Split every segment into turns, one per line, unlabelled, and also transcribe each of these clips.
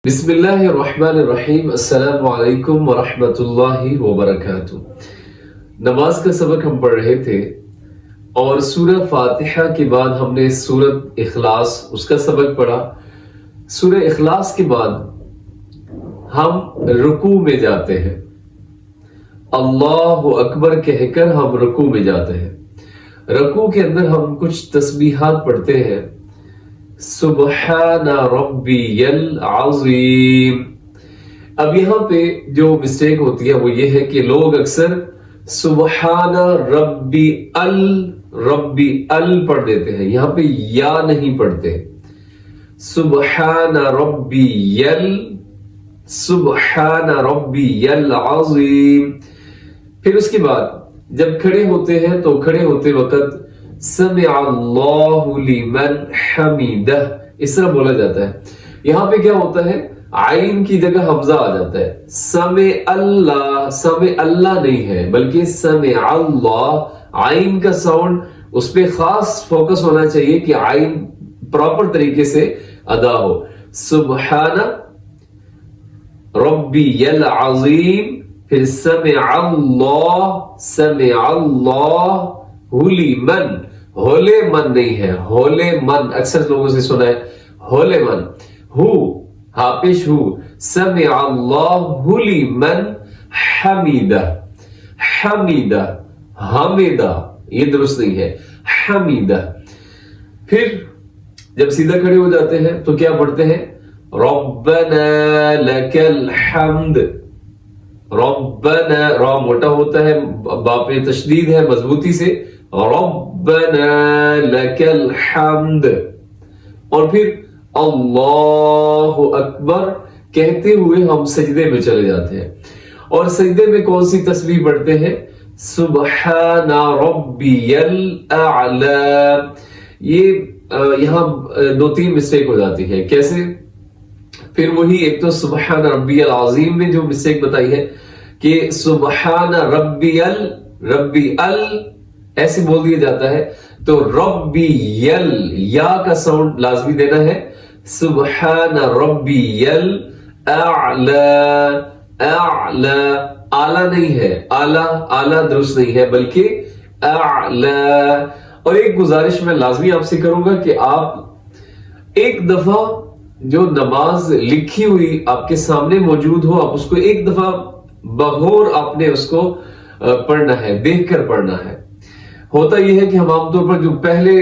بسم اللہ الرحمن الرحیم۔ السلام علیکم ورحمۃ اللہ وبرکاتہ۔ نماز کا سبق ہم پڑھ رہے تھے اور سورہ فاتحہ کے بعد ہم نے سورۃ اخلاص اس کا سبق پڑھا۔ سورہ اخلاص کے بعد ہم رکوع میں جاتے ہیں، اللہ اکبر کہہ کر ہم رکوع میں جاتے ہیں۔ رکوع کے اندر ہم کچھ تسبیحات پڑھتے ہیں، سبحان ربی العظیم۔ اب یہاں پہ جو مسٹیک ہوتی ہے وہ یہ ہے کہ لوگ اکثر سبحان ربی ال پڑھ دیتے ہیں، یہاں پہ یا نہیں پڑھتے، سبحان ربی العظیم۔ پھر اس کے بعد جب کھڑے ہوتے ہیں تو کھڑے ہوتے وقت سمع اللہ لمن حمیدہ اس طرح بولا جاتا ہے۔ یہاں پہ کیا ہوتا ہے، عین کی جگہ حمزہ آ جاتا ہے، سمع اللہ نہیں ہے بلکہ سمع اللہ۔ عین کا ساؤنڈ اس پہ خاص فوکس ہونا چاہیے کہ عین پراپر طریقے سے ادا ہو۔ سبحان ربی العظیم، پھر سمع اللہ لمن، ہولے من نہیں ہے، ہولے من اکثر لوگوں سے سنا ہے، ہولے من، ہو ہاپش ہو، سمع اللہ لمن حمیدہ، حمیدہ یہ درست نہیں ہے، حمیدہ۔ پھر جب سیدھا کھڑے ہو جاتے ہیں تو کیا پڑھتے ہیں، ربنا لک الحمد۔ ربنا، را موٹا ہوتا ہے، با پہ تشدید ہے مضبوطی سے، ربنا لک الحمد۔ اور پھر اللہ اکبر کہتے ہوئے ہم سجدے میں چلے جاتے ہیں، اور سجدے میں کون سی تسبیح پڑھتے ہیں، سبحان ربی الاعلی۔ یہ یہاں دو تین مسٹیک ہو جاتی ہے، کیسے؟ پھر وہی ایک تو سبحان ربی العظیم میں جو مسٹیک بتائی ہے کہ سبحان ربی ال ایسے بول دیا جاتا ہے، تو ربی یا کا ساؤنڈ لازمی دینا ہے، سبحان ربی الاعلی۔ اعلی نہیں ہے، اعلی درست نہیں ہے بلکہ اعلی۔ اور ایک گزارش میں لازمی آپ سے کروں گا کہ آپ ایک دفعہ جو نماز لکھی ہوئی آپ کے سامنے موجود ہو، آپ اس کو ایک دفعہ بغور آپ نے اس کو پڑھنا ہے، دیکھ کر پڑھنا ہے۔ ہوتا یہ ہے کہ ہم عام طور پر جو پہلے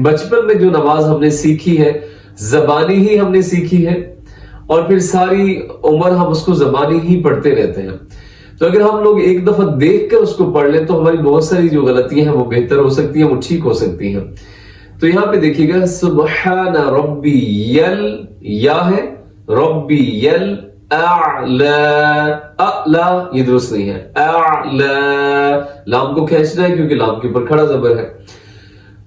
بچپن میں جو نماز ہم نے سیکھی ہے زبانی ہی ہم نے سیکھی ہے، اور پھر ساری عمر ہم اس کو زبانی ہی پڑھتے رہتے ہیں۔ تو اگر ہم لوگ ایک دفعہ دیکھ کر اس کو پڑھ لیں تو ہماری بہت ساری جو غلطیاں ہیں وہ بہتر ہو سکتی ہیں، وہ ٹھیک ہو سکتی ہیں۔ تو یہاں پہ دیکھیے گا سبحان ربی یا ہے، ربی اعلی، یہ درست نہیں ہے، اعلی لام کو کھینچنا ہے کیونکہ لام کے اوپر کھڑا زبر ہے۔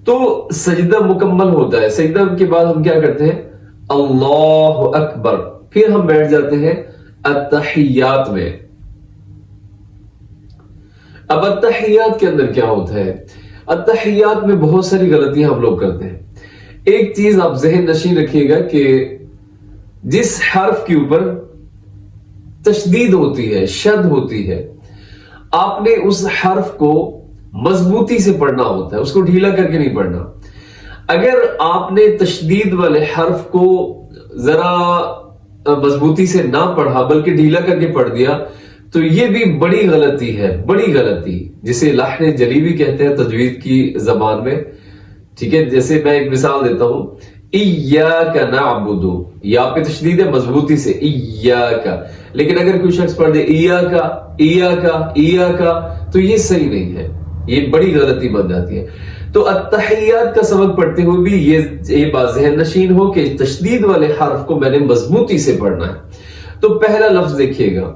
تو سجدہ مکمل ہوتا ہے، سجدہ کے بعد ہم کیا کرتے ہیں، اللہ اکبر، پھر ہم بیٹھ جاتے ہیں التحیات میں۔ اب التحیات کے اندر کیا ہوتا ہے، التحیات میں بہت ساری غلطیاں ہم لوگ کرتے ہیں۔ ایک چیز آپ ذہن نشین رکھیے گا کہ جس حرف کے اوپر تشدید ہوتی ہے، شد ہوتی ہے، آپ نے اس حرف کو مضبوطی سے پڑھنا ہوتا ہے، اس کو ڈھیلا کر کے نہیں پڑھنا۔ اگر آپ نے تشدید والے حرف کو ذرا مضبوطی سے نہ پڑھا بلکہ ڈھیلا کر کے پڑھ دیا تو یہ بھی بڑی غلطی ہے، بڑی غلطی، جسے لحن جلی بھی کہتے ہیں تجوید کی زبان میں، ٹھیک ہے۔ جیسے میں ایک مثال دیتا ہوں، ایاک نعبد، یا پہ تشدید ہے مضبوطی سے، ایاک، لیکن اگر کوئی شخص پڑھ دے ایاک تو یہ صحیح نہیں ہے، یہ بڑی غلطی بن جاتی ہے۔ تو التحیات کا سبق پڑھتے ہوئے بھی یہ بات ذہن نشین ہو کہ تشدید والے حرف کو میں نے مضبوطی سے پڑھنا ہے۔ تو پہلا لفظ دیکھیے گا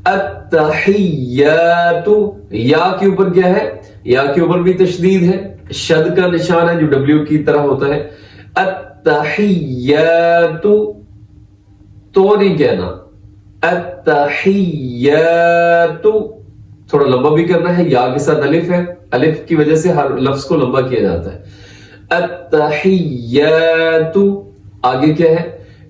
التحیات، یا کے اوپر کیا ہے، یا کے اوپر بھی تشدید ہے، شد کا نشان ہے جو ڈبلیو کی طرح ہوتا ہے، التحیات، تو نہیں کہنا، التحیات تھوڑا لمبا بھی کرنا ہے، یا کے ساتھ الف ہے، الف کی وجہ سے ہر لفظ کو لمبا کیا جاتا ہے، التحیات۔ آگے کیا ہے،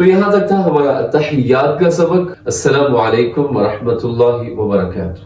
تو یہاں تک تھا ہمارا تحیات کا سبق. السلام علیکم ورحمۃ اللہ وبرکاتہ.